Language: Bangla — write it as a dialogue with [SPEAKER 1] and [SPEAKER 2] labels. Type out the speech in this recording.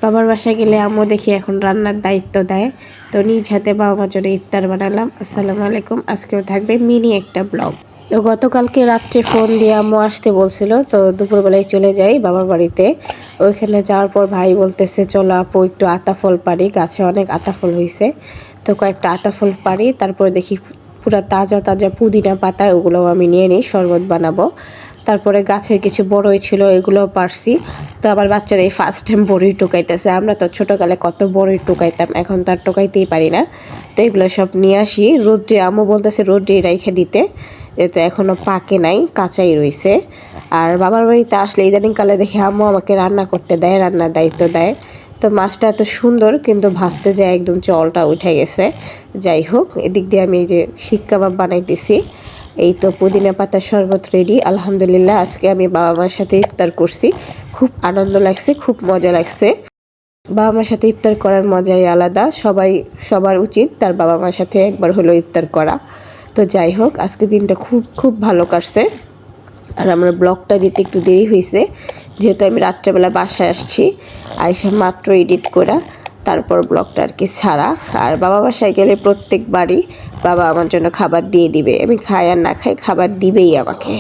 [SPEAKER 1] বাবার বাসায় গেলে আম্মু দেখি এখন রান্নার দায়িত্ব দেয়। তো নিজ হাতে বাবা মার জন্য ইফতার বানালাম। আসসালামু আলাইকুম। আজকেও থাকবে মিনি একটা ব্লগ। তো গতকালকে রাত্রে ফোন দিয়ে আম্মু আসতে বলছিল, তো দুপুরবেলায় চলে যাই বাবার বাড়িতে। ওইখানে যাওয়ার পর ভাই বলতেছে চলো আপু একটু আতাফল পারি, গাছে অনেক আতাফল হয়েছে। তো কয়েকটা আতাফল পারি, তারপরে দেখি পুরা তাজা তাজা পুদিনা পাতা, ওগুলোও আমি নিয়ে নিই, শরবত বানাবো। তারপরে গাছের কিছু বড়ই ছিল, এগুলোও পারছি। তো আবার বাচ্চারা এই ফার্স্ট টাইম বড়ই টোকাইতেছে। আমরা তো ছোটোকালে কত বড়ই টোকাইতাম, এখন তো আর টোকাইতেই পারি না। তো এগুলো সব নিয়ে আসি রোদ্রে, আম্মু বলতেছে রোদ্রে রেখে দিতে, এতে এখনও পাকে নাই, কাঁচাই রয়েছে। আর বাবার বাড়িতে আসলে ইদানিংকালে দেখি আম্মু আমাকে রান্না করতে দেয়, রান্নার দায়িত্ব দেয়। তো মাছটা এত সুন্দর, কিন্তু ভাজতে যায় একদম চলটা উঠে গেছে। যাই হোক, এদিক দিয়ে আমি এই যে শিক কাবাব বানাইতেছি। এই তো পুদিনা পাতার শরবত রেডি। আলহামদুলিল্লাহ, আজকে আমি বাবা মার সাথে ইফতার করছি, খুব আনন্দ লাগছে, খুব মজা লাগছে। বাবা মার সাথে ইফতার করার মজাই আলাদা। সবার উচিত তার বাবা মার সাথে একবার হলেও ইফতার করা। তো যাই হোক, আজকে দিনটা খুব খুব ভালো কাটছে। আর আমার ব্লগটা দিতে একটু দেরি হয়েছে, যেহেতু আমি রাত্রেবেলা বাসায় আসছি, আইসা মাত্র এডিট করা, তারপর ব্লগটা আর কি ছাড়া। আর বাবা বাসায় গেলে প্রত্যেকবারই বাবা আমার জন্য খাবার দিয়ে দিবে, আমি খাই আর না খাই খাবার দিবেই আমাকে।